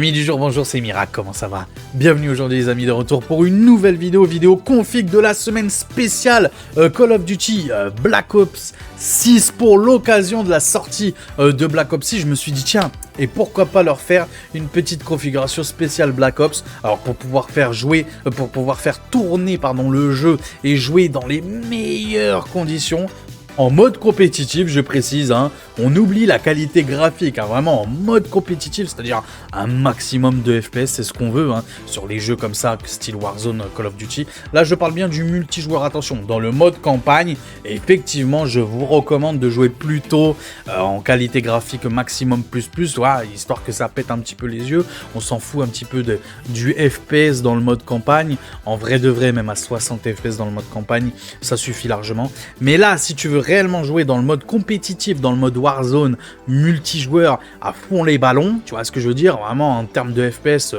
Amis du jour, bonjour, c'est Mirac, comment ça va? Bienvenue aujourd'hui les amis de retour pour une nouvelle vidéo config de la semaine spéciale Call of Duty Black Ops 6 pour l'occasion de la sortie de Black Ops 6. Je me suis dit tiens, et pourquoi pas leur faire une petite configuration spéciale Black Ops, alors pour pouvoir faire tourner le jeu et jouer dans les meilleures conditions. En mode compétitif, je précise, hein, on oublie la qualité graphique, hein, vraiment en mode compétitif, c'est-à-dire un maximum de FPS, c'est ce qu'on veut, hein, sur les jeux comme ça, style Warzone, Call of Duty. Là, je parle bien du multijoueur, attention, dans le mode campagne, effectivement, je vous recommande de jouer plutôt en qualité graphique maximum plus, voilà, histoire que ça pète un petit peu les yeux. On s'en fout un petit peu du FPS dans le mode campagne, en vrai de vrai, même à 60 FPS dans le mode campagne, ça suffit largement. Mais là, si tu veux réellement jouer dans le mode compétitif, dans le mode Warzone, multijoueur, à fond les ballons, tu vois ce que je veux dire, vraiment en termes de FPS,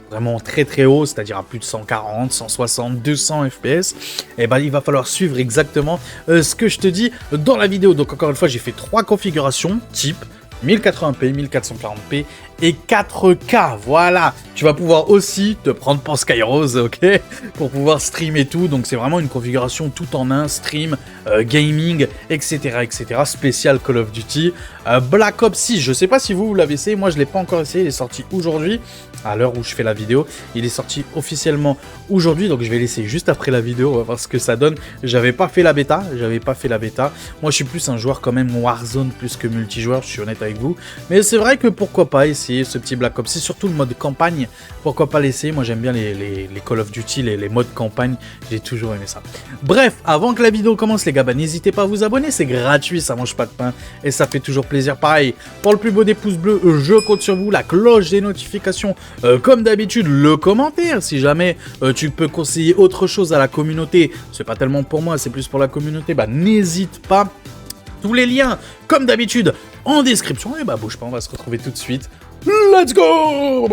vraiment très haut, c'est-à-dire à plus de 140, 160, 200 FPS, et ben il va falloir suivre exactement ce que je te dis dans la vidéo. Donc encore une fois, j'ai fait 3 configurations type 1080p, 1440p et 4K, voilà. Tu vas pouvoir aussi te prendre pour Skyrose, ok, pour pouvoir streamer tout. Donc c'est vraiment une configuration tout en un, stream, gaming, etc., spécial Call of Duty. Black Ops 6, je sais pas si vous l'avez essayé, moi je l'ai pas encore essayé, il est sorti aujourd'hui, à l'heure où je fais la vidéo. Il est sorti officiellement aujourd'hui, donc je vais l'essayer juste après la vidéo, on va voir ce que ça donne. J'avais pas fait la bêta. Moi je suis plus un joueur quand même Warzone plus que multijoueur, je suis honnête avec vous. Mais c'est vrai que pourquoi pas essayer ce petit Black Ops 6, surtout le mode campagne, pourquoi pas l'essayer. Moi j'aime bien les Call of Duty, les modes campagne, j'ai toujours aimé ça. Bref, avant que la vidéo commence les gars, bah, n'hésitez pas à vous abonner, c'est gratuit, ça mange pas de pain et ça fait toujours plaisir. Pareil, pour le plus beau des pouces bleus, je compte sur vous, la cloche des notifications, comme d'habitude, le commentaire, si jamais tu peux conseiller autre chose à la communauté, c'est pas tellement pour moi, c'est plus pour la communauté, bah n'hésite pas. Tous les liens, comme d'habitude, en description. Et bah bouge pas, on va se retrouver tout de suite. Let's go!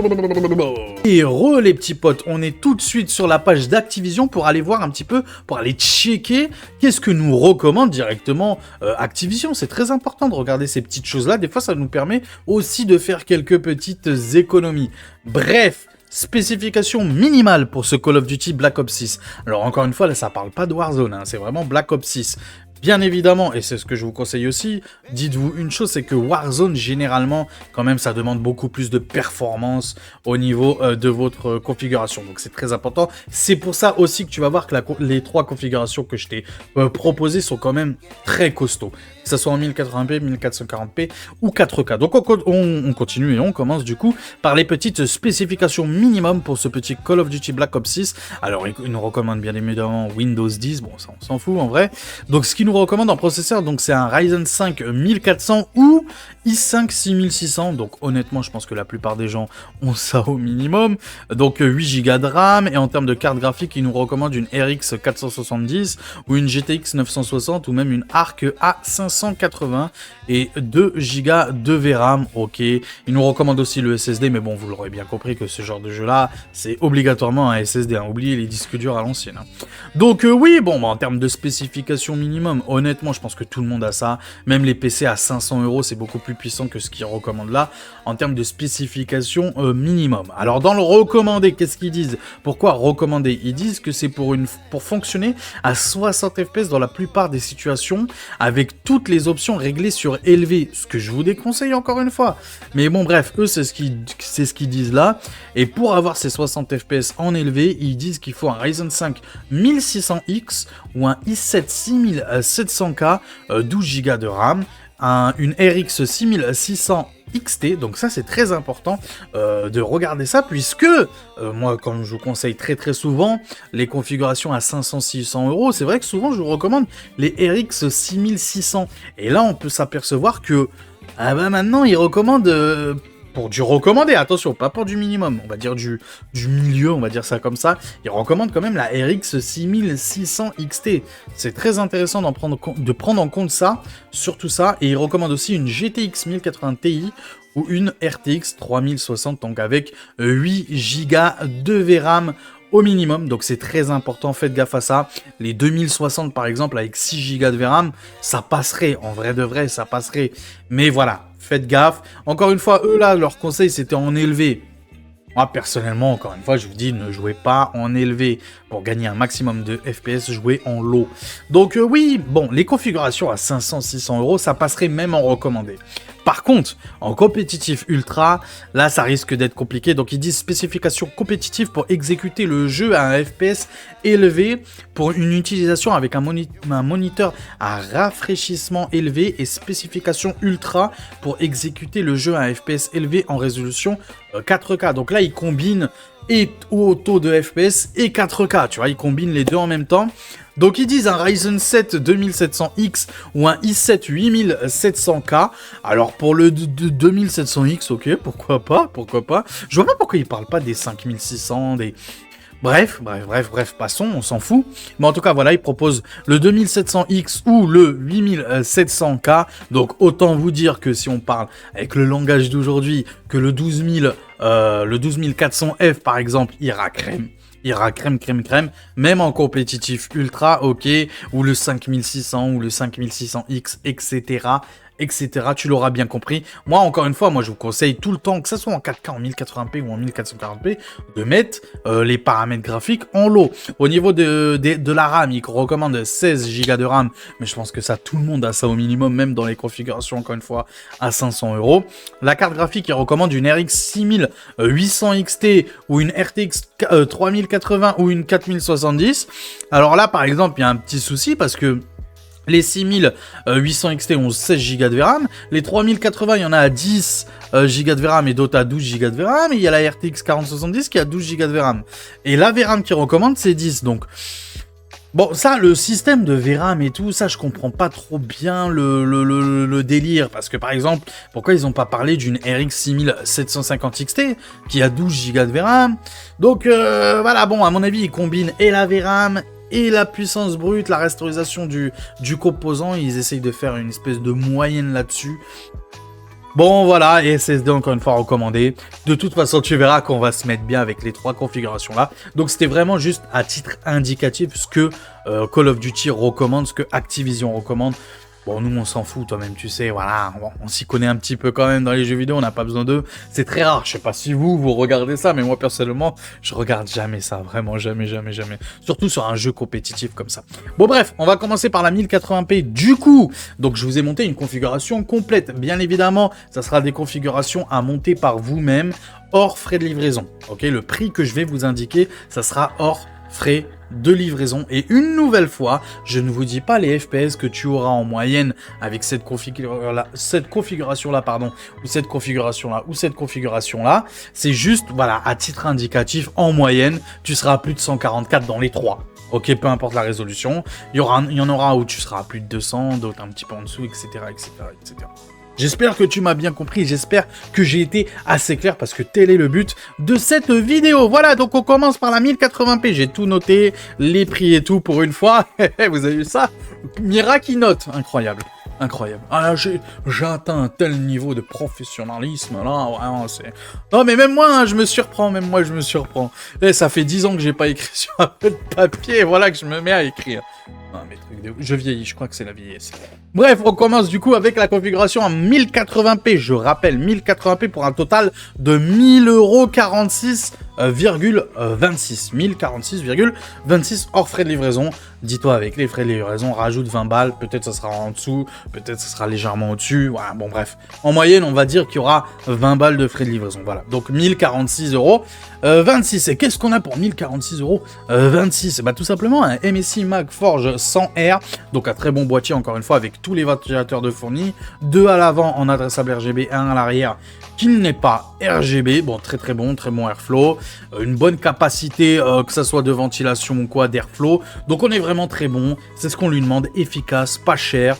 Et les petits potes, on est tout de suite sur la page d'Activision pour aller voir un petit peu, pour aller checker qu'est-ce que nous recommande directement Activision. C'est très important de regarder ces petites choses-là. Des fois, ça nous permet aussi de faire quelques petites économies. Bref. Spécification minimale pour ce Call of Duty Black Ops 6. Alors encore une fois, là ça parle pas de Warzone, hein, c'est vraiment Black Ops 6. Bien évidemment, et c'est ce que je vous conseille aussi, dites-vous une chose, c'est que Warzone, généralement, quand même, ça demande beaucoup plus de performance au niveau de votre configuration. Donc c'est très important. C'est pour ça aussi que tu vas voir que les 3 configurations que je t'ai proposées sont quand même très costauds. Que ce soit en 1080p, 1440p ou 4K. Donc on continue et on commence du coup par les petites spécifications minimum pour ce petit Call of Duty Black Ops 6. Alors il nous recommande bien évidemment Windows 10, bon ça on s'en fout en vrai. Donc ce qu'il nous recommande en processeur, donc c'est un Ryzen 5 1400 ou i5 6600. Donc honnêtement je pense que la plupart des gens ont ça au minimum. Donc 8 Go de RAM, et en termes de carte graphique il nous recommande une RX 470 ou une GTX 960 ou même une ARC A580 et 2 Go de VRAM. Ok, il nous recommande aussi le SSD, mais bon vous l'aurez bien compris que ce genre de jeu là c'est obligatoirement un SSD, hein. Oubliez les disques durs à l'ancienne, hein. Donc oui, bon, bah, en termes de spécification minimum, honnêtement, je pense que tout le monde a ça. Même les PC à 500 €, c'est beaucoup plus puissant que ce qu'ils recommandent là, en termes de spécification minimum. Alors, dans le recommandé, qu'est-ce qu'ils disent? Pourquoi recommander? Ils disent que c'est pour fonctionner à 60 FPS dans la plupart des situations, avec toutes les options réglées sur élevé, ce que je vous déconseille encore une fois. Mais bon, bref, eux, c'est ce qu'ils disent là. Et pour avoir ces 60 FPS en élevé, ils disent qu'il faut un Ryzen 5 1600X ou un i7 6700K, 12 Go de RAM, une RX 6600 XT, donc ça c'est très important de regarder ça, puisque moi comme je vous conseille très souvent les configurations à 500-600 €, c'est vrai que souvent je vous recommande les RX 6600, et là on peut s'apercevoir que maintenant ils recommandent pour du recommandé, attention, pas pour du minimum, on va dire du milieu, on va dire ça comme ça, ils recommandent quand même la RX 6600 XT. C'est très intéressant de prendre en compte ça, surtout ça, et ils recommandent aussi une GTX 1080 Ti ou une RTX 3060, donc avec 8 Go de VRAM au minimum, donc c'est très important, faites gaffe à ça. Les 2060 par exemple avec 6 Go de VRAM, ça passerait, en vrai de vrai, ça passerait, mais voilà, faites gaffe. Encore une fois, eux là, leur conseil c'était en élevé. Moi, personnellement, encore une fois, je vous dis, ne jouez pas en élevé. Pour gagner un maximum de FPS, jouez en low. Donc oui, bon, les configurations à 500-600 €, ça passerait même en recommandé. Par contre, en compétitif ultra, là, ça risque d'être compliqué. Donc, ils disent spécification compétitive pour exécuter le jeu à un FPS élevé pour une utilisation avec un moniteur à rafraîchissement élevé et spécification ultra pour exécuter le jeu à un FPS élevé en résolution 4K. Donc là, ils combinent et haut taux de FPS et 4K, tu vois, ils combinent les deux en même temps. Donc ils disent un Ryzen 7 2700X ou un i7 8700K. Alors pour le 2700X, ok, pourquoi pas. Je vois pas pourquoi ils parlent pas des 5600, des... Bref, passons, on s'en fout. Mais en tout cas, voilà, ils proposent le 2700X ou le 8700K. Donc, autant vous dire que si on parle avec le langage d'aujourd'hui, que le 12400F, par exemple, ira crème. Même en compétitif ultra, ok, ou le 5600 ou le 5600X, etc. Tu l'auras bien compris. Moi, encore une fois, je vous conseille tout le temps, que ce soit en 4K, en 1080p ou en 1440p, de mettre les paramètres graphiques en low. Au niveau de la RAM, ils recommandent 16 Go de RAM, mais je pense que ça, tout le monde a ça au minimum, même dans les configurations, encore une fois, à 500 €. La carte graphique, ils recommandent une RX 6800 XT ou une RTX 3080 ou une 4070. Alors là, par exemple, il y a un petit souci parce que les 6800 XT ont 16 Go de VRAM. Les 3080, il y en a à 10 Go de VRAM et d'autres à 12 Go de VRAM. Et il y a la RTX 4070 qui a 12 Go de VRAM. Et la VRAM qu'ils recommandent, c'est 10. Donc, bon, ça, le système de VRAM et tout, ça, je comprends pas trop bien le délire. Parce que, par exemple, pourquoi ils n'ont pas parlé d'une RX 6750 XT qui a 12 Go de VRAM. Donc, voilà, bon, à mon avis, ils combinent et la VRAM et la puissance brute, la restaurisation du composant. Ils essayent de faire une espèce de moyenne là-dessus. Bon, voilà, et SSD encore une fois recommandé. De toute façon, tu verras qu'on va se mettre bien avec les trois configurations là. Donc, c'était vraiment juste à titre indicatif ce que Call of Duty recommande, ce que Activision recommande. Bon, nous, on s'en fout, toi-même, tu sais, voilà, on s'y connaît un petit peu quand même dans les jeux vidéo, on n'a pas besoin d'eux. C'est très rare, je sais pas si vous regardez ça, mais moi, personnellement, je regarde jamais ça, vraiment, jamais. Surtout sur un jeu compétitif comme ça. Bon, bref, on va commencer par la 1080p, du coup. Donc, je vous ai monté une configuration complète. Bien évidemment, ça sera des configurations à monter par vous-même, hors frais de livraison. Ok, le prix que je vais vous indiquer, ça sera hors frais de livraison. Et une nouvelle fois, je ne vous dis pas les FPS que tu auras en moyenne avec cette configuration-là, pardon, ou cette configuration-là, c'est juste, voilà, à titre indicatif, en moyenne, tu seras à plus de 144 dans les trois. Ok, peu importe la résolution, il y en aura où tu seras à plus de 200, d'autres un petit peu en dessous, etc. J'espère que tu m'as bien compris, j'espère que j'ai été assez clair parce que tel est le but de cette vidéo. Voilà, donc on commence par la 1080p, j'ai tout noté, les prix et tout pour une fois. Vous avez vu ça? Mira qui note, incroyable. Ah là, j'ai atteint un tel niveau de professionnalisme, là, vraiment, c'est... Non, mais même moi, hein, je me surprends. Et ça fait 10 ans que j'ai pas écrit sur un peu de papier, voilà que je me mets à écrire. Non, mais truc de... Je vieillis, je crois que c'est la vieillesse. Bref, on commence du coup avec la configuration en 1080p. Je rappelle, 1080p pour un total de 1046,26. 1046,26 hors frais de livraison. Dis-toi, avec les frais de livraison, rajoute 20 balles. Peut-être ça sera en dessous, peut-être ça sera légèrement au-dessus. Voilà, bon bref. En moyenne, on va dire qu'il y aura 20 balles de frais de livraison. Voilà, donc 1046,26 €. Et qu'est-ce qu'on a pour 1046,26 €? Bah tout simplement un MSI MagForge 100R. Donc un très bon boîtier, encore une fois, avec tous les ventilateurs de fournis. 2 à l'avant en adressable RGB, 1 à l'arrière qui n'est pas RGB. Bon, très bon airflow. Une bonne capacité, que ça soit de ventilation ou quoi, d'airflow. Donc on est vraiment très bon. C'est ce qu'on lui demande. Efficace, pas cher.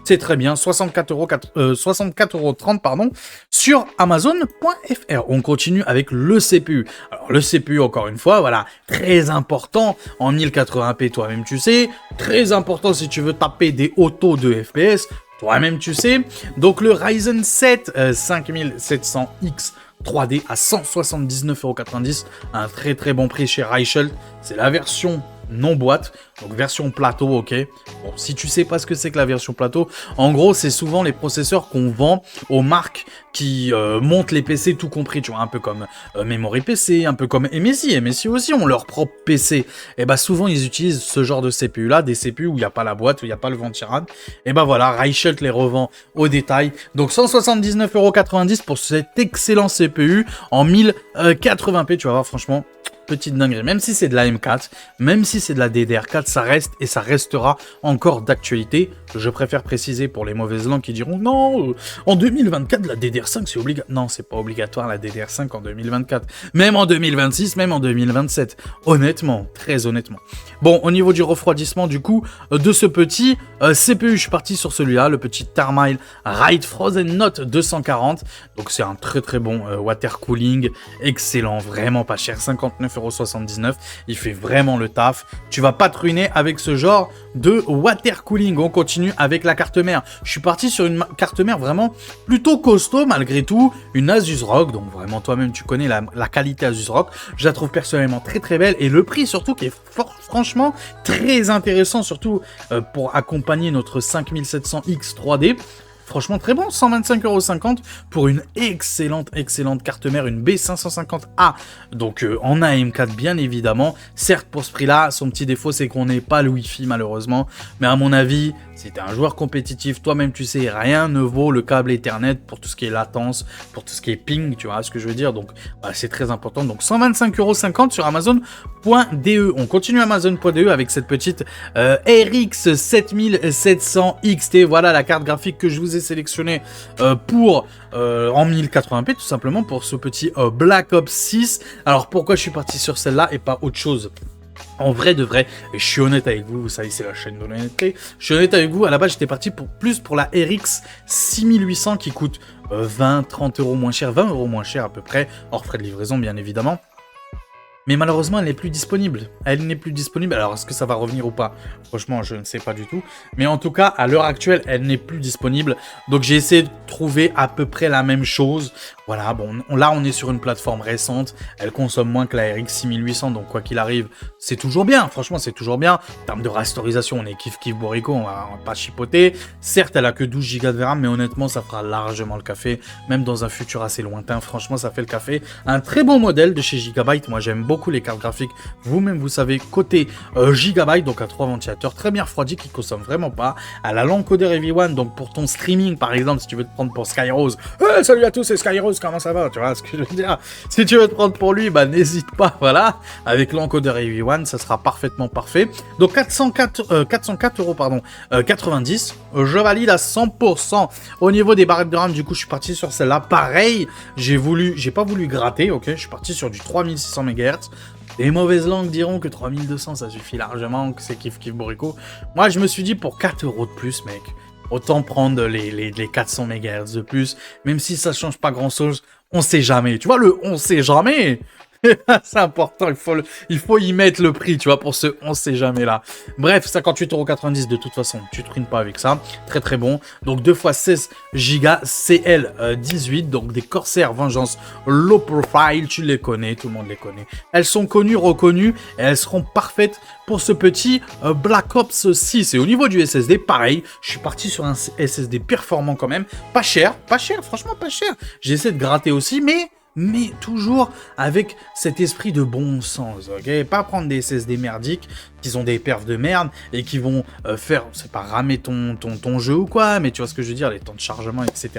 C'est très bien, 64,30 €, pardon, sur Amazon.fr. On continue avec le CPU. Alors, le CPU, encore une fois, voilà, très important en 1080p, toi-même tu sais. Très important si tu veux taper des autos de FPS, toi-même tu sais. Donc, le Ryzen 7 5700X 3D à 179,90 €. Un très bon prix chez Reichelt. C'est la version non boîte, donc version plateau, ok. Bon, si tu sais pas ce que c'est que la version plateau, en gros, c'est souvent les processeurs qu'on vend aux marques qui montent les PC tout compris, tu vois, un peu comme Memory PC, un peu comme MSI. MSI aussi ont leur propre PC. Et bah souvent, ils utilisent ce genre de CPU-là, des CPU où il n'y a pas la boîte, où il n'y a pas le Ventirad. Et bah voilà, Reichelt les revend au détail. Donc 179,90 € pour cet excellent CPU en 1080p, tu vas voir, franchement... Petite dinguerie, même si c'est de la M4, même si c'est de la DDR4, ça reste et ça restera encore d'actualité. Je préfère préciser pour les mauvaises langues qui diront non, en 2024 la DDR5 c'est obligatoire. Non, c'est pas obligatoire la DDR5 en 2024, même en 2026, même en 2027. Honnêtement, très honnêtement. Bon, au niveau du refroidissement du coup de ce petit CPU, je suis parti sur celui-là, le petit Thermile Ride Frozen Note 240. Donc c'est un très bon water cooling, excellent, vraiment pas cher, 59,79 €. Il fait vraiment le taf. Tu vas pas te ruiner avec ce genre de water cooling. On continue avec la carte mère. Je suis parti sur une carte mère vraiment plutôt costaud malgré tout. Une Asus ROG. Donc vraiment toi-même tu connais la qualité Asus ROG. Je la trouve personnellement très belle. Et le prix surtout qui est franchement très intéressant. Surtout pour accompagner notre 5700X 3D. Franchement très bon, 125,50 € pour une excellente carte mère, une B550A, donc en AM4 bien évidemment. Certes pour ce prix-là, son petit défaut c'est qu'on n'est pas le Wi-Fi malheureusement, mais à mon avis, si tu es un joueur compétitif, toi-même tu sais, rien ne vaut le câble Ethernet pour tout ce qui est latence, pour tout ce qui est ping, tu vois ce que je veux dire, donc bah, c'est très important. Donc 125,50 € sur Amazon.de. On continue Amazon.de avec cette petite RX 7700 XT, voilà la carte graphique que je vous ai sélectionné pour en 1080p tout simplement pour ce petit Black Ops 6. Alors pourquoi je suis parti sur celle-là et pas autre chose? En vrai de vrai, et je suis honnête avec vous, vous savez c'est la chaîne de l'honnêteté, je suis honnête avec vous, à la base j'étais parti pour la RX 6800 qui coûte 20-30 € moins cher, 20 € moins cher à peu près, hors frais de livraison bien évidemment. Mais malheureusement, elle n'est plus disponible. Elle n'est plus disponible. Alors, est-ce que ça va revenir ou pas? Franchement, je ne sais pas du tout. Mais en tout cas, à l'heure actuelle, elle n'est plus disponible. Donc, j'ai essayé de trouver à peu près la même chose. Voilà, bon, là, on est sur une plateforme récente. Elle consomme moins que la RX 6800. Donc, quoi qu'il arrive, c'est toujours bien. Franchement, c'est toujours bien. En termes de rasterisation, on est kiff Borico. On va pas chipoter. Certes, elle a que 12 Go de RAM. Mais honnêtement, ça fera largement le café. Même dans un futur assez lointain. Franchement, ça fait le café. Un très bon modèle de chez Gigabyte. Moi, j'aime beaucoup les cartes graphiques, vous-même vous savez, côté Gigabyte, donc à 3 ventilateurs, très bien refroidi, qui consomme vraiment pas, à la l'encodeur EV1, donc pour ton streaming par exemple, si tu veux te prendre pour Skyrose, salut à tous, c'est Skyrose, comment ça va, tu vois ce que je veux dire, si tu veux te prendre pour lui, bah n'hésite pas, voilà, avec l'encodeur EV1, ça sera parfaitement parfait. Donc 404 €, pardon, 90, je valide à 100%. Au niveau des barrettes de RAM, du coup je suis parti sur celle-là, pareil, j'ai pas voulu gratter, ok, je suis parti sur du 3600 MHz. Les mauvaises langues diront que 3200 ça suffit largement, que c'est kiff Borico. Moi je me suis dit pour 4 € de plus mec, autant prendre les 400 MHz de plus, même si ça change pas grand chose, on sait jamais. Tu vois le on sait jamais, c'est important, il faut y mettre le prix, tu vois, pour ce on sait jamais là. Bref, 58,90 € de toute façon, tu te ruines pas avec ça, très bon. Donc 2 x 16 Go CL18, donc des Corsair Vengeance Low Profile, tu les connais, tout le monde les connaît. Elles sont connues, reconnues, et elles seront parfaites pour ce petit Black Ops 6. Et au niveau du SSD, pareil, je suis parti sur un SSD performant quand même, pas cher, franchement pas cher. J'essaie de gratter aussi, mais toujours avec cet esprit de bon sens, ok? Pas prendre des SSD merdiques qui ont des perfs de merde et qui vont faire, c'est pas ramer ton jeu ou quoi, mais tu vois ce que je veux dire, les temps de chargement, etc.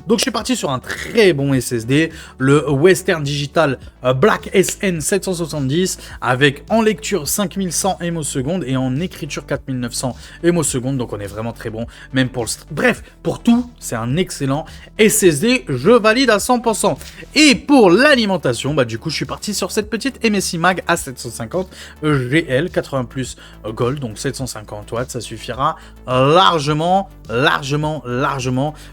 Donc je suis parti sur un très bon SSD, le Western Digital Black SN 770, avec en lecture 5100 ms et en écriture 4900 ms, donc on est vraiment très bon, même pour le... Bref, pour tout, c'est un excellent SSD, je valide à 100%. Et pour l'alimentation, bah du coup je suis parti sur cette petite MSI Mag A750 GL 80 plus Gold, donc 750 watts, ça suffira largement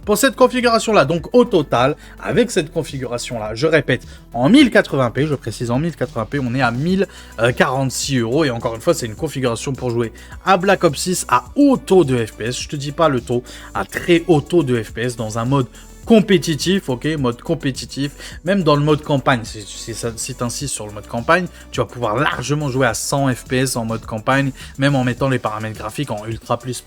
pour cette configuration là. Donc au total, avec cette configuration là, je répète, en 1080p, je précise en 1080p, on est à 1046 €, et encore une fois c'est une configuration pour jouer à Black Ops 6 à haut taux de FPS, je te dis pas le taux, à très haut taux de FPS, dans un mode compétitif, ok, mode compétitif, même dans le mode campagne, si tu insistes sur le mode campagne, tu vas pouvoir largement jouer à 100 FPS en mode campagne, même en mettant les paramètres graphiques en ultra plus.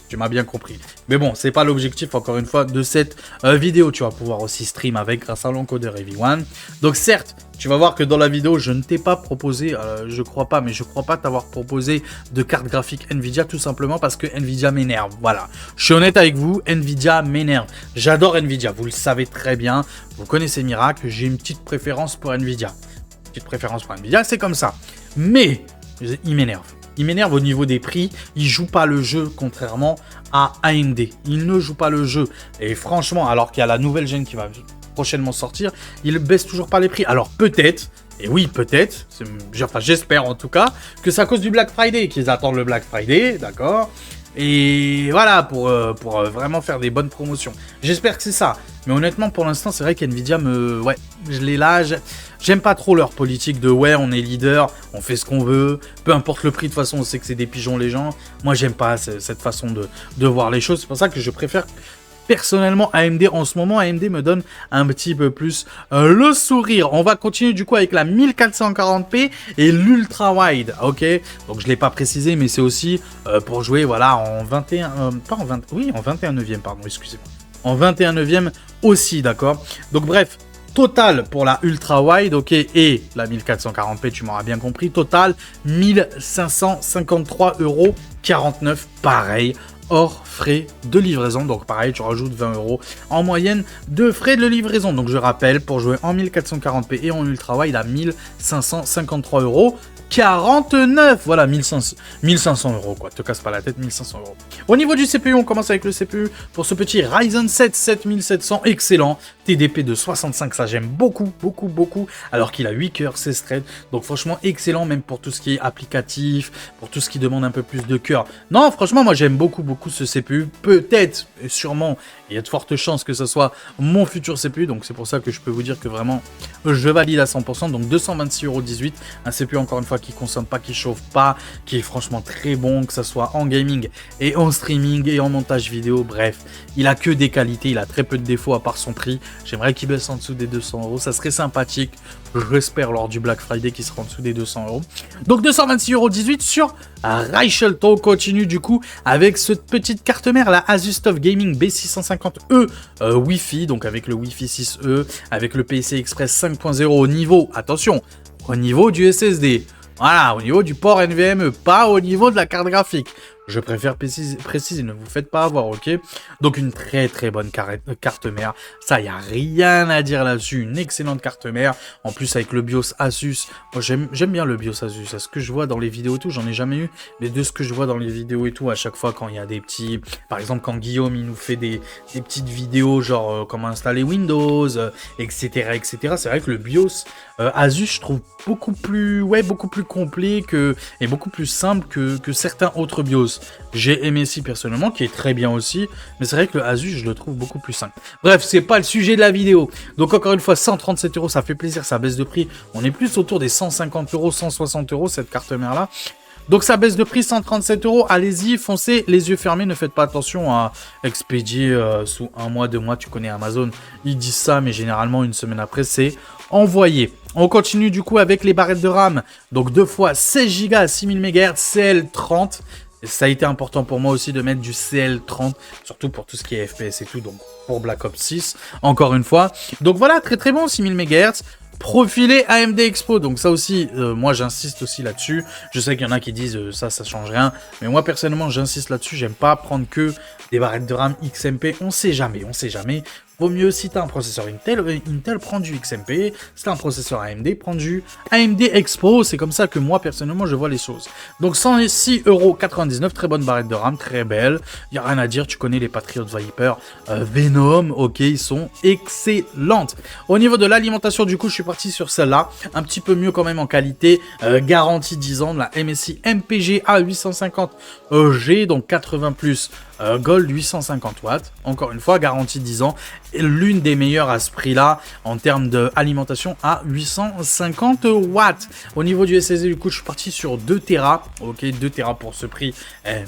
Tu m'as bien compris. Mais bon, c'est pas l'objectif, encore une fois, de cette vidéo. Tu vas pouvoir aussi stream avec grâce à l'encodeur EV1. Donc certes, tu vas voir que dans la vidéo, je ne t'ai pas proposé, je crois pas t'avoir proposé de carte graphique Nvidia, tout simplement parce que Nvidia m'énerve. Voilà, je suis honnête avec vous, Nvidia m'énerve. J'adore Nvidia, vous le savez très bien. Vous connaissez Miracle, j'ai une petite préférence pour Nvidia. C'est comme ça. Mais, il m'énerve. Il m'énerve au niveau des prix, il joue pas le jeu contrairement à AMD. Il ne joue pas le jeu. Et franchement, alors qu'il y a la nouvelle gen qui va prochainement sortir, il baisse toujours pas les prix. Alors peut-être, et oui peut-être, enfin j'espère en tout cas, que c'est à cause du Black Friday qu'ils attendent le Black Friday, d'accord ? Et voilà, pour vraiment faire des bonnes promotions. J'espère que c'est ça. Mais honnêtement, pour l'instant, c'est vrai qu'NVIDIA ouais, je l'ai là. J'aime pas trop leur politique de ouais, on est leader, on fait ce qu'on veut, peu importe le prix, de toute façon, on sait que c'est des pigeons les gens. Moi, j'aime pas cette façon de voir les choses. C'est pour ça que je préfère personnellement AMD. En ce moment, AMD me donne un petit peu plus le sourire. On va continuer du coup avec la 1440p et l'ultra wide, ok. Donc je l'ai pas précisé, mais c'est aussi pour jouer voilà en 21, pas en 20, oui en 21 neuvième, pardon, excusez-moi, en 21 neuvième aussi, d'accord. Donc bref, total pour la ultra wide, ok, et la 1440p, tu m'auras bien compris, total 1553,49 €, pareil, hors frais de livraison. Donc pareil, tu rajoutes 20 € en moyenne de frais de livraison. Donc je rappelle, pour jouer en 1440p et en ultra wide à 1553,49 €. Voilà, 1500 € quoi, te casse pas la tête, 1500 €. Au niveau du CPU, on commence avec le CPU pour ce petit Ryzen 7 7700, excellent. TDP de 65, ça j'aime beaucoup, alors qu'il a 8 cœurs, 16 threads. Donc franchement, excellent, même pour tout ce qui est applicatif, pour tout ce qui demande un peu plus de cœur. Non, franchement, moi j'aime beaucoup ce CPU. Peut-être, et sûrement, il y a de fortes chances que ce soit mon futur CPU. Donc c'est pour ça que je peux vous dire que vraiment, je valide à 100%. Donc 226,18 €, un CPU encore une fois qui consomme pas, qui chauffe pas, qui est franchement très bon, que ce soit en gaming et en streaming et en montage vidéo. Bref, il a que des qualités, il a très peu de défauts à part son prix. J'aimerais qu'il baisse en dessous des 200 €, ça serait sympathique. J'espère lors du Black Friday qu'il sera en dessous des 200 €. Donc 226,18 € sur Reichelt. On continue du coup avec cette petite carte mère, la Asus TUF Gaming B650E Wi-Fi, donc avec le Wi-Fi 6E, avec le PCI Express 5.0 au niveau, attention, au niveau du SSD. Voilà, au niveau du port NVMe, pas au niveau de la carte graphique. Je préfère préciser, ne vous faites pas avoir, ok. Donc une très bonne carte mère, ça y a rien à dire là-dessus, une excellente carte mère. En plus avec le BIOS Asus, moi j'aime bien le BIOS Asus. À ce que je vois dans les vidéos et tout, j'en ai jamais eu, mais de ce que je vois dans les vidéos et tout, à chaque fois quand il y a des petits, par exemple quand Guillaume il nous fait des petites vidéos genre comment installer Windows, etc. C'est vrai que le BIOS Asus, je trouve beaucoup plus complet et beaucoup plus simple que certains autres BIOS. J'ai MSI personnellement qui est très bien aussi, mais c'est vrai que le Asus je le trouve beaucoup plus simple. Bref, c'est pas le sujet de la vidéo. Donc encore une fois, 137 €, ça fait plaisir, ça baisse de prix. On est plus autour des 150 €, 160 € cette carte mère là. Donc ça baisse de prix, 137 €, allez-y, foncez, les yeux fermés, ne faites pas attention à expédier sous 1 mois, 2 mois, tu connais Amazon, ils disent ça, mais généralement une semaine après c'est envoyé. On continue du coup avec les barrettes de RAM, donc 2 fois 16 Go à 6000 MHz, CL30, ça a été important pour moi aussi de mettre du CL30, surtout pour tout ce qui est FPS et tout, donc pour Black Ops 6, encore une fois. Donc voilà, très bon, 6000 MHz. Profilé AMD Expo, donc ça aussi, moi j'insiste aussi là-dessus. Je sais qu'il y en a qui disent ça change rien, mais moi personnellement j'insiste là-dessus. J'aime pas prendre que des barrettes de RAM XMP, on sait jamais. Vaut mieux, si tu as un processeur Intel, prends du XMP. Si tu as un processeur AMD, prends du AMD Expo. C'est comme ça que moi, personnellement, je vois les choses. Donc, 106,99 €. Très bonne barrette de RAM, très belle. Il n'y a rien à dire. Tu connais les Patriot Viper, Venom. Ok, ils sont excellentes. Au niveau de l'alimentation, du coup, je suis parti sur celle-là. Un petit peu mieux quand même en qualité. Garantie 10 ans de la MSI MPG A850G. Donc, 80+. Gold 850 watts, encore une fois, garantie 10 ans, l'une des meilleures à ce prix-là en termes d'alimentation à 850 watts. Au niveau du SSD, du coup, je suis parti sur 2 Tera. Ok, 2 Tera pour ce prix,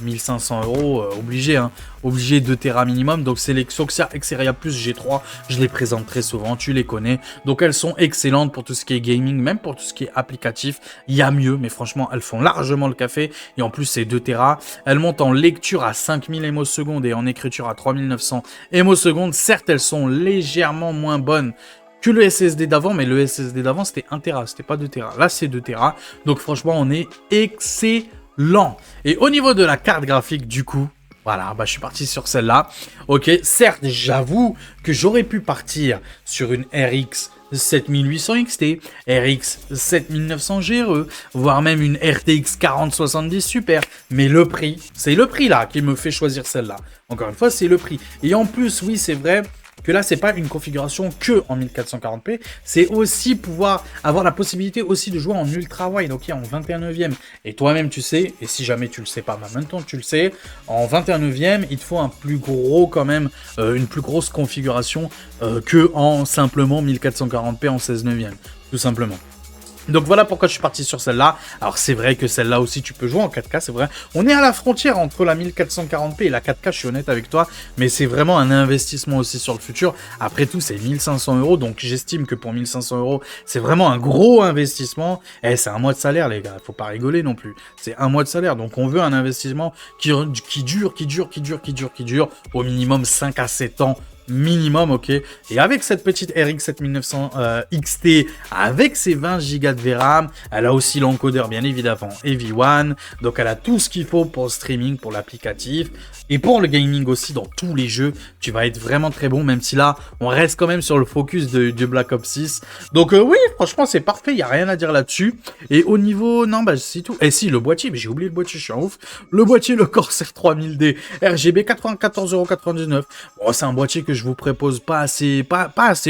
1500 euros, obligé, hein, obligé 2 Tera minimum. Donc, c'est les Xoxia Xperia Plus G3, je les présente très souvent, tu les connais. Donc, elles sont excellentes pour tout ce qui est gaming, même pour tout ce qui est applicatif. Il y a mieux, mais franchement, elles font largement le café. Et en plus, c'est 2 Tera. Elles montent en lecture à 5000 ms et en écriture à 3900 ms. Certes, elles sont légèrement moins bonnes que le SSD d'avant, mais le SSD d'avant c'était 1 Tera, c'était pas 2 Tera. Là c'est 2 Tera, donc franchement on est excellent. Et au niveau de la carte graphique du coup, voilà, bah je suis parti sur celle-là. Ok, certes j'avoue que j'aurais pu partir sur une RX 7800 XT, RX 7900 GRE, voire même une RTX 4070 Super. Mais le prix, c'est le prix là qui me fait choisir celle-là. Encore une fois, c'est le prix. Et en plus, oui, c'est vrai que là, c'est pas une configuration que en 1440p, c'est aussi pouvoir avoir la possibilité aussi de jouer en ultra wide, ok, en 21/9e. Et toi-même, tu sais, et si jamais tu le sais pas, bah maintenant tu le sais, en 21/9e, il te faut un plus gros quand même, une plus grosse configuration que en simplement 1440p en 16/9e, tout simplement. Donc voilà pourquoi je suis parti sur celle-là. Alors c'est vrai que celle-là aussi tu peux jouer en 4K, c'est vrai. On est à la frontière entre la 1440p et la 4K, je suis honnête avec toi. Mais c'est vraiment un investissement aussi sur le futur. Après tout c'est 1500 euros, donc j'estime que pour 1500 euros c'est vraiment un gros investissement. Et c'est un mois de salaire les gars, faut pas rigoler non plus. C'est un mois de salaire, donc on veut un investissement qui dure au minimum 5 à 7 ans. Minimum, ok. Et avec cette petite RX 7900 XT, avec ses 20 Go de VRAM, elle a aussi l'encodeur bien évidemment EV1, donc elle a tout ce qu'il faut pour le streaming, pour l'applicatif, et pour le gaming aussi, dans tous les jeux, tu vas être vraiment très bon, même si là, on reste quand même sur le focus de Black Ops 6. Donc oui, franchement, c'est parfait, il n'y a rien à dire là-dessus. Et au niveau, non, bah c'est tout. Et si, le boîtier, mais j'ai oublié le boîtier, je suis en ouf. Le boîtier, le Corsair 3000D, RGB 94,99 €. Bon, c'est un boîtier que je vous propose pas assez,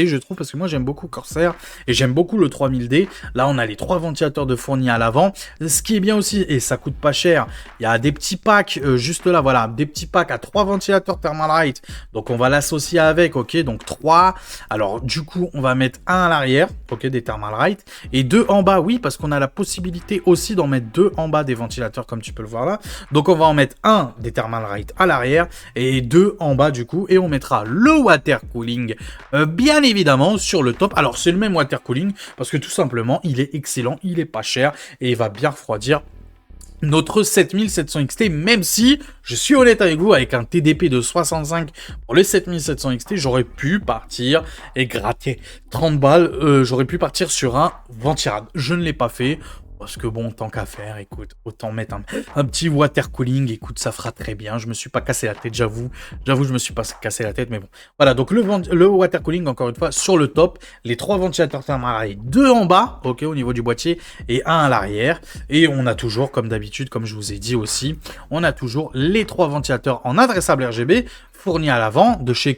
je trouve, parce que moi j'aime beaucoup Corsair et j'aime beaucoup le 3000D. Là on a les 3 ventilateurs de fournis à l'avant. Ce qui est bien aussi, et ça coûte pas cher, il y a des petits packs juste là, voilà, des petits packs à 3 ventilateurs Thermalright. Donc on va l'associer avec, ok, donc 3. Alors du coup on va mettre un à l'arrière, ok, des Thermalright, et 2 en bas, oui, parce qu'on a la possibilité aussi d'en mettre 2 en bas des ventilateurs, comme tu peux le voir là. Donc on va en mettre un des Thermalright à l'arrière et 2 en bas du coup, et on mettra le water cooling bien évidemment sur le top. Alors c'est le même water cooling parce que tout simplement il est excellent, il est pas cher et il va bien refroidir notre 7700 XT, même si, je suis honnête avec vous, avec un TDP de 65 pour le 7700 XT, j'aurais pu partir et gratter 30 balles, j'aurais pu partir sur un Ventirad. Je ne l'ai pas fait. Parce que bon, tant qu'à faire, écoute, autant mettre un petit water cooling, écoute, ça fera très bien. Je me suis pas cassé la tête, j'avoue, je me suis pas cassé la tête, mais bon. Voilà, donc le water cooling, encore une fois, sur le top, les 3 ventilateurs Thermalright, 2 en bas, ok, au niveau du boîtier, et 1 à l'arrière. Et on a toujours, comme d'habitude, comme je vous ai dit aussi, on a toujours les 3 ventilateurs en adressable RGB, fournis à l'avant de chez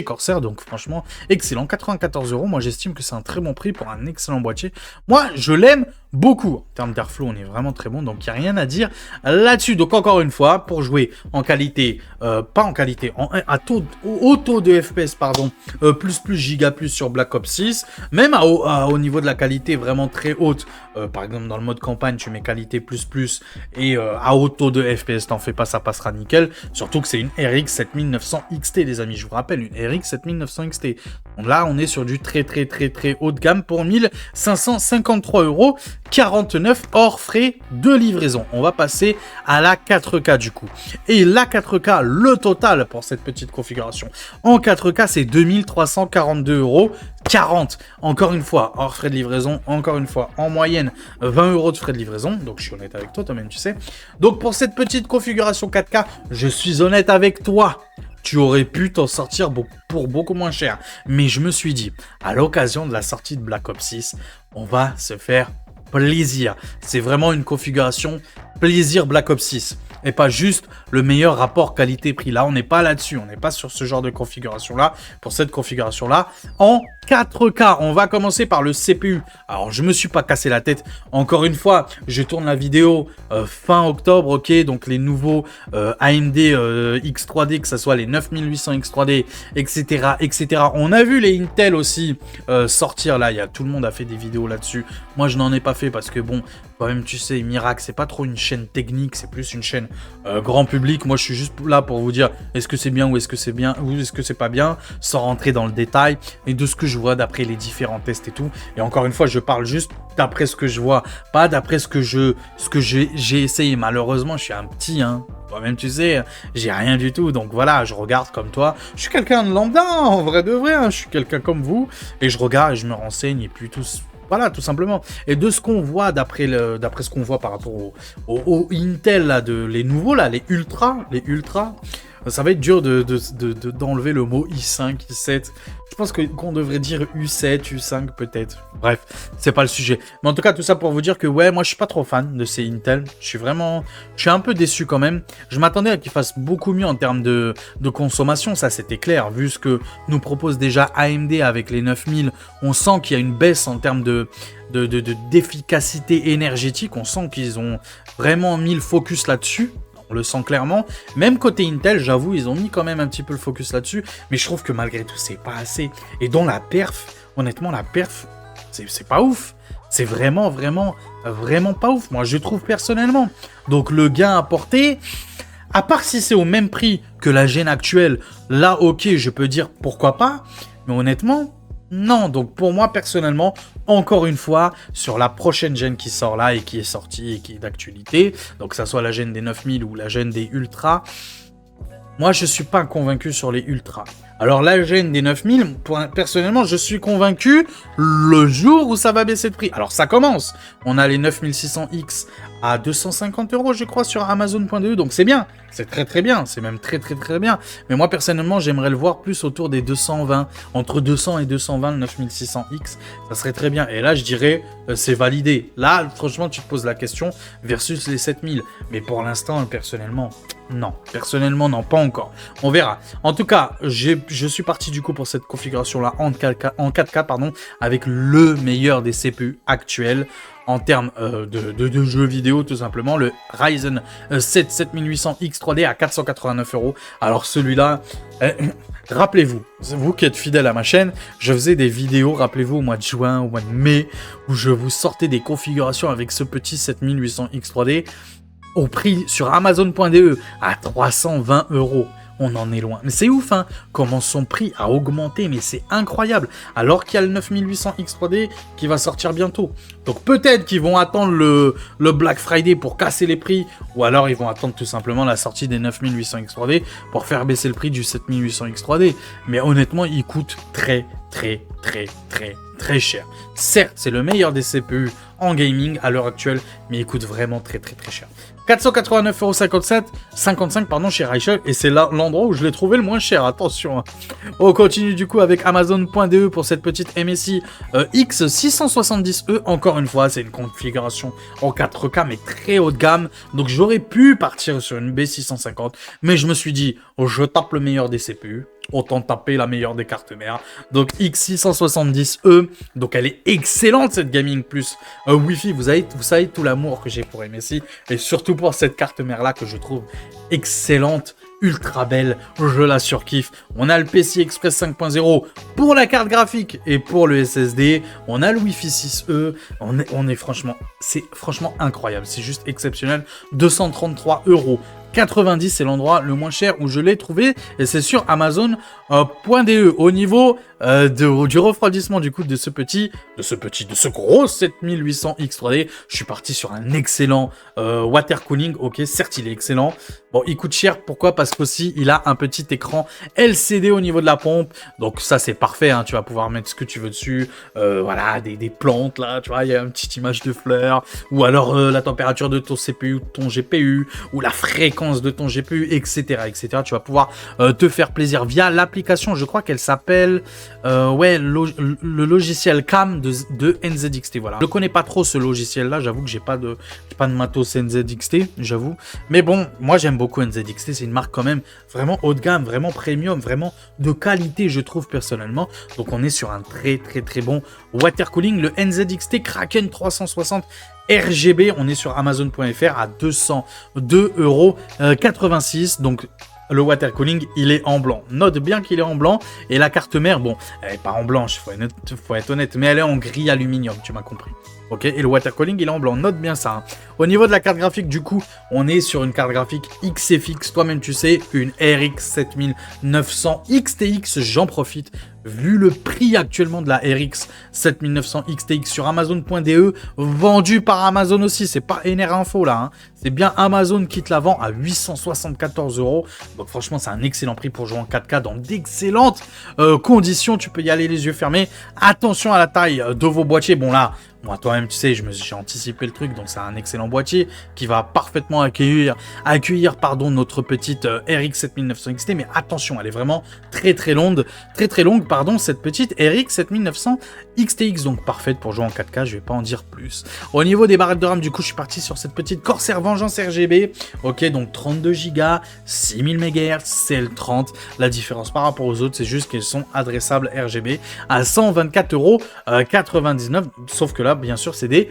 Corsair, donc franchement excellent, 94 €. Moi j'estime que c'est un très bon prix pour un excellent boîtier. Moi je l'aime beaucoup. En termes d'airflow, on est vraiment très bon, donc il n'y a rien à dire là-dessus. Donc encore une fois, pour jouer en qualité, pas en qualité, au taux de FPS, pardon, plus giga plus sur Black Ops 6, même au niveau de la qualité vraiment très haute, par exemple dans le mode campagne, tu mets qualité plus et à haut taux de FPS, t'en fais pas, ça passera nickel. Surtout que c'est une RX 7900 XT, les amis. Je vous rappelle, une RX 7900 XT. Donc là, on est sur du très haut de gamme pour 1553,49 € hors frais de livraison. On va passer à la 4K du coup. Et la 4K, le total pour cette petite configuration en 4K, c'est 2342,40 €. Encore une fois, hors frais de livraison. Encore une fois, en moyenne, 20 € de frais de livraison. Donc, je suis honnête avec toi, toi-même, tu sais. Donc, pour cette petite configuration 4K, je suis honnête avec toi. Tu aurais pu t'en sortir pour beaucoup moins cher. Mais je me suis dit, à l'occasion de la sortie de Black Ops 6, on va se faire plaisir. C'est vraiment une configuration plaisir Black Ops 6. et pas juste le meilleur rapport qualité-prix. Là, on n'est pas là-dessus, on n'est pas sur ce genre de configuration-là, pour cette configuration-là. En 4K, on va commencer par le CPU. Alors, je me suis pas cassé la tête. Encore une fois, je tourne la vidéo fin octobre, ok, donc les nouveaux AMD X3D, que ce soit les 9800 X3D, etc., etc. On a vu les Intel aussi sortir là, tout le monde a fait des vidéos là-dessus. Moi, je n'en ai pas fait parce que bon, quand même, tu sais, Mirac, c'est pas trop une chaîne technique, c'est plus une chaîne grand public. Moi, je suis juste là pour vous dire, est-ce que c'est bien ou est-ce que c'est bien ou est-ce que c'est pas bien, sans rentrer dans le détail et de ce que je vois d'après les différents tests et tout. Et encore une fois, je parle juste d'après ce que je vois, pas d'après ce que j'ai essayé. Malheureusement, je suis un petit, hein. Toi-même, tu sais, j'ai rien du tout. Donc voilà, je regarde comme toi. Je suis quelqu'un de lambda, en vrai de vrai. Hein. Je suis quelqu'un comme vous. Et je regarde et je me renseigne et puis tout. Voilà, tout simplement. Et de ce qu'on voit, d'après ce qu'on voit par rapport au Intel, là, les nouveaux, là, les ultra, ça va être dur d'enlever le mot i5, i7. Je pense qu'on devrait dire U7, U5 peut-être. Bref, c'est pas le sujet. Mais en tout cas, tout ça pour vous dire que ouais, moi je suis pas trop fan de ces Intel. Je suis un peu déçu quand même. Je m'attendais à qu'ils fassent beaucoup mieux en termes de consommation, ça c'était clair. Vu ce que nous propose déjà AMD avec les 9000, on sent qu'il y a une baisse en termes d'efficacité énergétique. On sent qu'ils ont vraiment mis le focus là-dessus. On le sent clairement. Même côté Intel, j'avoue, ils ont mis quand même un petit peu le focus là-dessus. Mais je trouve que malgré tout, c'est pas assez. Et dans la perf, honnêtement, la perf, c'est pas ouf. C'est vraiment pas ouf. Moi, je trouve personnellement. Donc, le gain apporté, à part si c'est au même prix que la Gen actuelle, là, ok, je peux dire pourquoi pas. Mais honnêtement, non. Donc, pour moi, personnellement, encore une fois, sur la prochaine Gen qui sort là et qui est sortie et qui est d'actualité, donc que ça soit la Gen des 9000 ou la Gen des Ultra, moi, je suis pas convaincu sur les Ultra. Alors, la Gen des 9000, personnellement, je suis convaincu le jour où ça va baisser de prix. Alors, ça commence. On a les 9600X à 250 €, je crois, sur Amazon.de. Donc, c'est bien. C'est très, très bien. C'est même très, très, très bien. Mais moi, personnellement, j'aimerais le voir plus autour des 220. Entre 200 et 220, le 9600X. Ça serait très bien. Et là, je dirais, c'est validé. Là, franchement, tu te poses la question versus les 7000. Mais pour l'instant, personnellement, non. Personnellement, non, pas encore. On verra. En tout cas, je suis parti du coup pour cette configuration-là en 4K, pardon, avec le meilleur des CPU actuels en termes de jeux vidéo, tout simplement, le Ryzen 7 7800 X3D à 489 €. Alors celui-là, rappelez-vous, vous qui êtes fidèles à ma chaîne, je faisais des vidéos, rappelez-vous, au mois de juin, au mois de mai, où je vous sortais des configurations avec ce petit 7800 X3D au prix sur Amazon.de à 320 €. On en est loin. Mais c'est ouf, hein, comment son prix a augmenté, mais c'est incroyable. Alors qu'il y a le 9800 X3D qui va sortir bientôt. Donc peut-être qu'ils vont attendre le Black Friday pour casser les prix, ou alors ils vont attendre tout simplement la sortie des 9800 X3D pour faire baisser le prix du 7800 X3D. Mais honnêtement, il coûte très, très, très, très, très cher. Certes, c'est le meilleur des CPU en gaming à l'heure actuelle, mais il coûte vraiment très, très, très cher. 489,55 € chez Reichel, et c'est là l'endroit où je l'ai trouvé le moins cher, attention. Hein. On continue du coup avec Amazon.de pour cette petite MSI X670E, encore une fois, c'est une configuration en 4K, mais très haut de gamme, donc j'aurais pu partir sur une B650, mais je me suis dit, oh, je tape le meilleur des CPU, autant taper la meilleure des cartes mères. Donc X670E, donc elle est excellente cette Gaming Plus Wi-Fi. Vous savez tout l'amour que j'ai pour MSI et surtout pour cette carte mère là que je trouve excellente, ultra belle, je la surkiffe. On a le PCI Express 5.0 pour la carte graphique et pour le SSD. On a le Wi-Fi 6E. On est franchement, c'est franchement incroyable. C'est juste exceptionnel. 233 €. 90, c'est l'endroit le moins cher où je l'ai trouvé, et c'est sur Amazon.de. Au niveau du refroidissement du coup de ce gros 7800 X3D, je suis parti sur un excellent water cooling. Ok, certes il est excellent. Bon, il coûte cher, pourquoi? Parce qu'aussi il a un petit écran LCD au niveau de la pompe, donc ça c'est parfait, hein. Tu vas pouvoir mettre ce que tu veux dessus, voilà, des plantes là, tu vois, il y a une petite image de fleurs, ou alors la température de ton CPU, ton GPU, ou la fréquence fréquence de ton GPU, etc., etc. Tu vas pouvoir te faire plaisir via l'application, je crois qu'elle s'appelle le logiciel CAM de NZXT. Voilà. Je ne connais pas trop ce logiciel-là, j'avoue que j'ai pas de matos NZXT, j'avoue. Mais bon, moi j'aime beaucoup NZXT, c'est une marque quand même vraiment haut de gamme, vraiment premium, vraiment de qualité, je trouve personnellement. Donc on est sur un très très très bon water cooling, le NZXT Kraken 360 RGB. On est sur Amazon.fr à 202,86 €. Donc le water cooling, il est en blanc. Note bien qu'il est en blanc. Et la carte mère, bon, elle n'est pas en blanche, faut être honnête, mais elle est en gris aluminium, tu m'as compris. Ok, et le water cooling, il est en blanc. Note bien ça. Hein. Au niveau de la carte graphique, du coup, on est sur une carte graphique XFX. Toi-même, tu sais, une RX 7900 XTX. J'en profite. Vu le prix actuellement de la RX 7900 XTX sur Amazon.de, vendu par Amazon aussi, c'est pas NR Info là, hein. C'est bien Amazon qui te la vend à 874 €. Donc franchement, c'est un excellent prix pour jouer en 4K dans d'excellentes conditions. Tu peux y aller les yeux fermés. Attention à la taille de vos boîtiers. Bon là, moi toi-même, tu sais, j'ai anticipé le truc, donc c'est un excellent boîtier qui va parfaitement accueillir notre petite RX 7900 XT. Mais attention, elle est vraiment très longue, cette petite RX 7900 XTX, donc parfaite pour jouer en 4K, je vais pas en dire plus. Au niveau des barrettes de RAM, du coup, je suis parti sur cette petite Corsair Vengeance RGB. Ok, donc 32 Go, 6000 MHz, CL30. La différence par rapport aux autres, c'est juste qu'elles sont adressables RGB à 124,99 €. Sauf que là, bien sûr, c'est des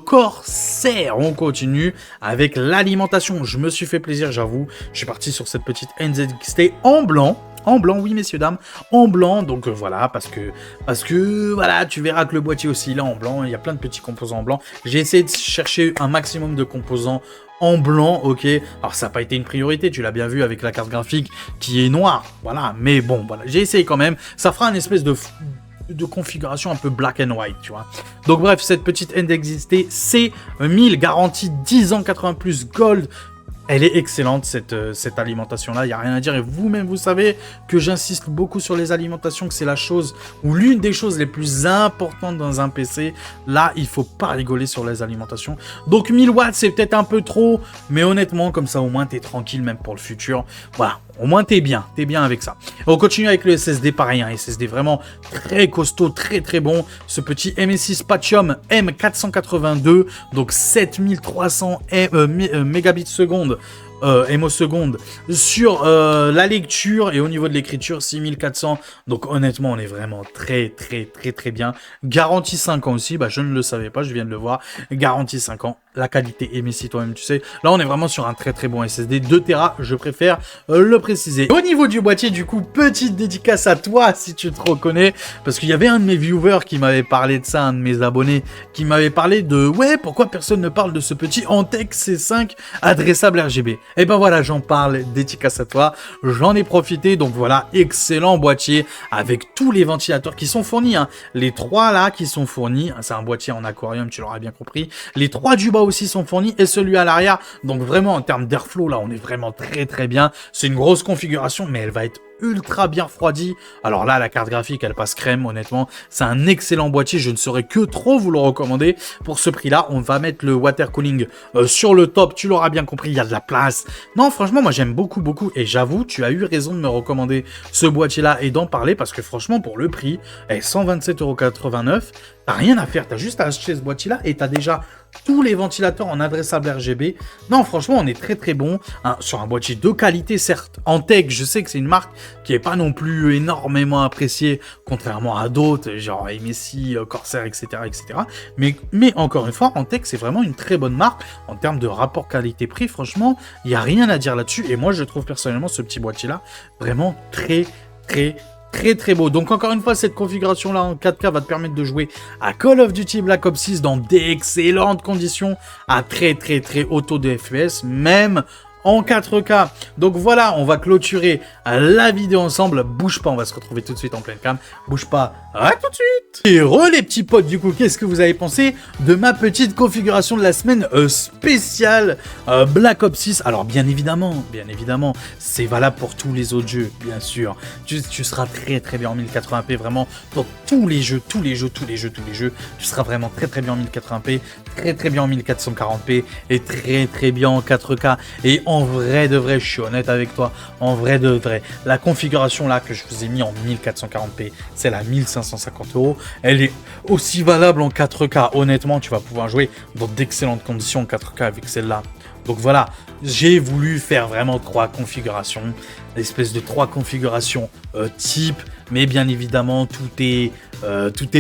Corsair. On continue avec l'alimentation. Je me suis fait plaisir, j'avoue. Je suis parti sur cette petite NZXT en blanc. En blanc, oui, messieurs, dames, en blanc. Donc voilà, parce que voilà, tu verras que le boîtier aussi, là, en blanc, il y a plein de petits composants en blanc. J'ai essayé de chercher un maximum de composants en blanc, ok. Alors ça n'a pas été une priorité, tu l'as bien vu avec la carte graphique qui est noire, voilà. Mais bon, voilà, j'ai essayé quand même. Ça fera une espèce de configuration un peu black and white, tu vois. Donc bref, cette petite NZXT C1000, garantie 10 ans 80 plus gold. Elle est excellente, cette alimentation-là, il n'y a rien à dire. Et vous-même, vous savez que j'insiste beaucoup sur les alimentations, que c'est la chose, ou l'une des choses les plus importantes dans un PC. Là, il ne faut pas rigoler sur les alimentations. Donc 1000 watts, c'est peut-être un peu trop, mais honnêtement, comme ça, au moins, t'es tranquille, même pour le futur. Voilà. Au moins, t'es bien avec ça. On continue avec le SSD, pareil, un SSD vraiment très costaud, très bon. Ce petit MSI Spatium M482, donc 7300 mégabits seconde. Seconde sur la lecture, et au niveau de l'écriture 6400. Donc honnêtement, on est vraiment très bien. Garantie 5 ans aussi, bah je ne le savais pas, je viens de le voir. Garantie 5 ans, la qualité MSI, toi-même tu sais. Là on est vraiment sur un très bon SSD 2 Tera, je préfère le préciser. Au niveau du boîtier, du coup, petite dédicace à toi si tu te reconnais, parce qu'il y avait un de mes viewers qui m'avait parlé de ça, un de mes abonnés qui m'avait parlé de ouais, pourquoi personne ne parle de ce petit Antec C5 adressable RGB. Et ben voilà, j'en parle, dédicace à toi, j'en ai profité. Donc voilà, excellent boîtier avec tous les ventilateurs qui sont fournis, hein. Les 3 là qui sont fournis, c'est un boîtier en aquarium, tu l'auras bien compris. Les 3 du bas aussi sont fournis, et celui à l'arrière. Donc vraiment en termes d'airflow, là on est vraiment très bien. C'est une grosse configuration, mais elle va être ultra bien refroidi. Alors là, la carte graphique, elle passe crème, honnêtement. C'est un excellent boîtier, je ne saurais que trop vous le recommander. Pour ce prix-là, on va mettre le water cooling sur le top, tu l'auras bien compris, il y a de la place. Non, franchement, moi j'aime beaucoup, et j'avoue, tu as eu raison de me recommander ce boîtier-là et d'en parler, parce que franchement, pour le prix, 127,89 €, t'as rien à faire, t'as juste à acheter ce boîtier-là et t'as déjà tous les ventilateurs en adressable RGB. Non, franchement, on est très bon, hein, sur un boîtier de qualité, certes. Antec, je sais que c'est une marque qui est pas non plus énormément appréciée, contrairement à d'autres, genre MSI, Corsair, etc. Mais encore une fois, Antec, c'est vraiment une très bonne marque. En termes de rapport qualité-prix, franchement, il n'y a rien à dire là-dessus. Et moi, je trouve personnellement ce petit boîtier-là vraiment très beau. Donc encore une fois, cette configuration là en 4K va te permettre de jouer à Call of Duty Black Ops 6 dans d'excellentes conditions, à très haut taux de FPS, même en 4K. Donc voilà, on va clôturer la vidéo ensemble. Bouge pas, on va se retrouver tout de suite en pleine cam. Bouge pas, à tout de suite. Et les petits potes, du coup, qu'est-ce que vous avez pensé de ma petite configuration de la semaine spéciale Black Ops 6? Alors bien évidemment, c'est valable pour tous les autres jeux, bien sûr. Tu seras très bien en 1080p, vraiment, dans tous les jeux. Tu seras vraiment très bien en 1080p, très bien en 1440p, et très bien en 4K. Et en vrai de vrai, je suis honnête avec toi, en vrai de vrai, la configuration là que je vous ai mis en 1440p, celle à 1550 €, elle est aussi valable en 4K. Honnêtement, tu vas pouvoir jouer dans d'excellentes conditions en 4K avec celle-là. Donc voilà, j'ai voulu faire vraiment 3 configurations, l'espèce de 3 configurations type, mais bien évidemment tout est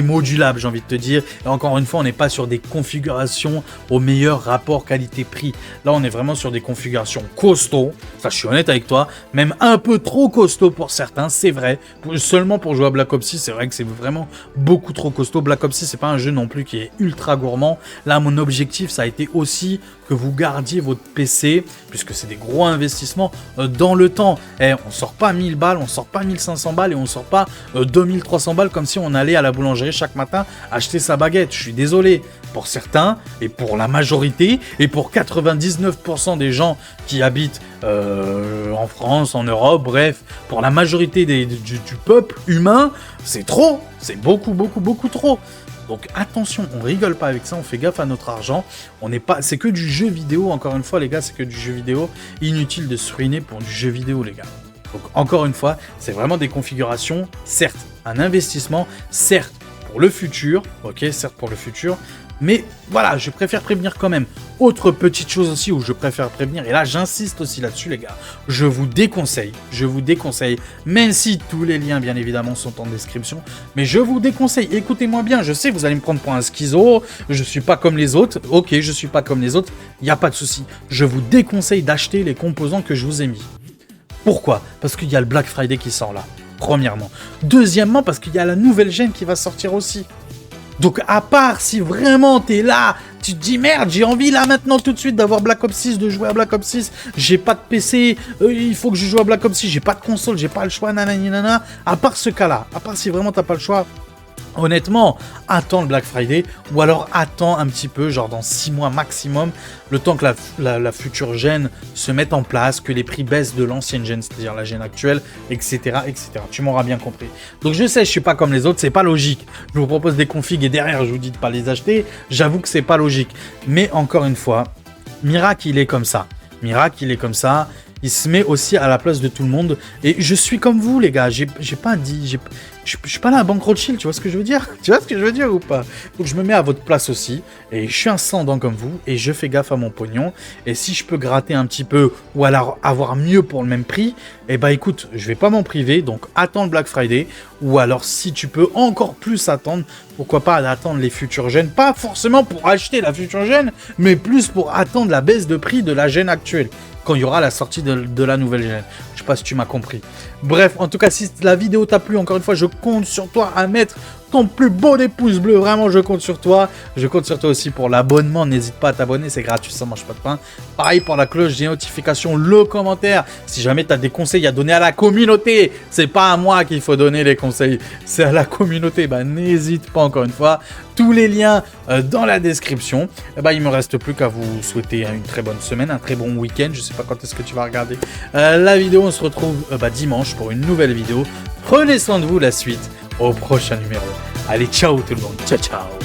modulable, j'ai envie de te dire. Et encore une fois, on n'est pas sur des configurations au meilleur rapport qualité-prix. Là, on est vraiment sur des configurations costauds. Ça, je suis honnête avec toi, même un peu trop costaud pour certains, c'est vrai. Seulement pour jouer à Black Ops 6, c'est vrai que c'est vraiment beaucoup trop costaud. Black Ops 6, c'est pas un jeu non plus qui est ultra gourmand. Là, mon objectif, ça a été aussi que vous gardiez votre PC, puisque c'est des gros investissements dans le temps. On sort pas 1000 balles, on sort pas 1500 balles et on sort pas 2300 balles comme si on allait à la boulangerie chaque matin acheter sa baguette. Je suis désolé pour certains et pour la majorité et pour 99% des gens qui habitent en France, en Europe, bref, pour la majorité du peuple humain, c'est trop, c'est beaucoup trop. Donc attention, on rigole pas avec ça, on fait gaffe à notre argent. On n'est pas, c'est que du jeu vidéo, encore une fois les gars, c'est que du jeu vidéo. Inutile de se ruiner pour du jeu vidéo les gars. Donc encore une fois, c'est vraiment des configurations, certes un investissement, certes pour le futur, ok, certes pour le futur, mais voilà, je préfère prévenir quand même. Autre petite chose aussi où je préfère prévenir, et là j'insiste aussi là-dessus les gars, je vous déconseille, même si tous les liens bien évidemment sont en description, mais je vous déconseille, écoutez-moi bien, je sais vous allez me prendre pour un schizo, je suis pas comme les autres, ok, je suis pas comme les autres, il n'y a pas de souci, je vous déconseille d'acheter les composants que je vous ai mis. Pourquoi? Parce qu'il y a le Black Friday qui sort là, premièrement. Deuxièmement, parce qu'il y a la nouvelle gêne qui va sortir aussi. Donc à part si vraiment t'es là, tu te dis merde, j'ai envie là maintenant tout de suite d'avoir Black Ops 6, de jouer à Black Ops 6, j'ai pas de PC, il faut que je joue à Black Ops 6, j'ai pas de console, j'ai pas le choix, nanani nana. À part ce cas-là, à part si vraiment t'as pas le choix, honnêtement, attends le Black Friday ou alors attends un petit peu, genre dans 6 mois maximum, le temps que la future gêne se mette en place, que les prix baissent de l'ancienne gêne, c'est-à-dire la gêne actuelle, etc., etc. Tu m'auras bien compris. Donc je sais, je suis pas comme les autres, c'est pas logique. Je vous propose des configs et derrière je vous dis de pas les acheter. J'avoue que c'est pas logique. Mais encore une fois, Mirac il est comme ça. Mirac il est comme ça. Il se met aussi à la place de tout le monde. Et je suis comme vous, les gars. J'ai pas dit... Je suis pas là à bankroll chill, tu vois ce que je veux dire? Tu vois ce que je veux dire ou pas? Donc je me mets à votre place aussi. Et je suis un sans-dents comme vous. Et je fais gaffe à mon pognon. Et si je peux gratter un petit peu ou alors avoir mieux pour le même prix, eh ben écoute, je vais pas m'en priver. Donc attends le Black Friday. Ou alors si tu peux encore plus attendre, pourquoi pas attendre les futures gènes. Pas forcément pour acheter la future gène, mais plus pour attendre la baisse de prix de la gène actuelle. Quand il y aura la sortie de la nouvelle gêne. Je sais pas si tu m'as compris. Bref, en tout cas, si la vidéo t'a plu, encore une fois, je compte sur toi à mettre ton plus beau des pouces bleus. Vraiment, je compte sur toi. Je compte sur toi aussi pour l'abonnement. N'hésite pas à t'abonner, c'est gratuit, ça mange pas de pain. Pareil pour la cloche des notifications, le commentaire. Si jamais tu as des conseils à donner à la communauté, c'est pas à moi qu'il faut donner les conseils, c'est à la communauté. Bah, n'hésite pas, encore une fois. Tous les liens dans la description. Il me reste plus qu'à vous souhaiter une très bonne semaine, un très bon week-end. Je sais pas quand est-ce que tu vas regarder la vidéo. On se retrouve dimanche pour une nouvelle vidéo. Prenez soin de vous, la suite au prochain numéro. Allez, ciao tout le monde. Ciao, ciao.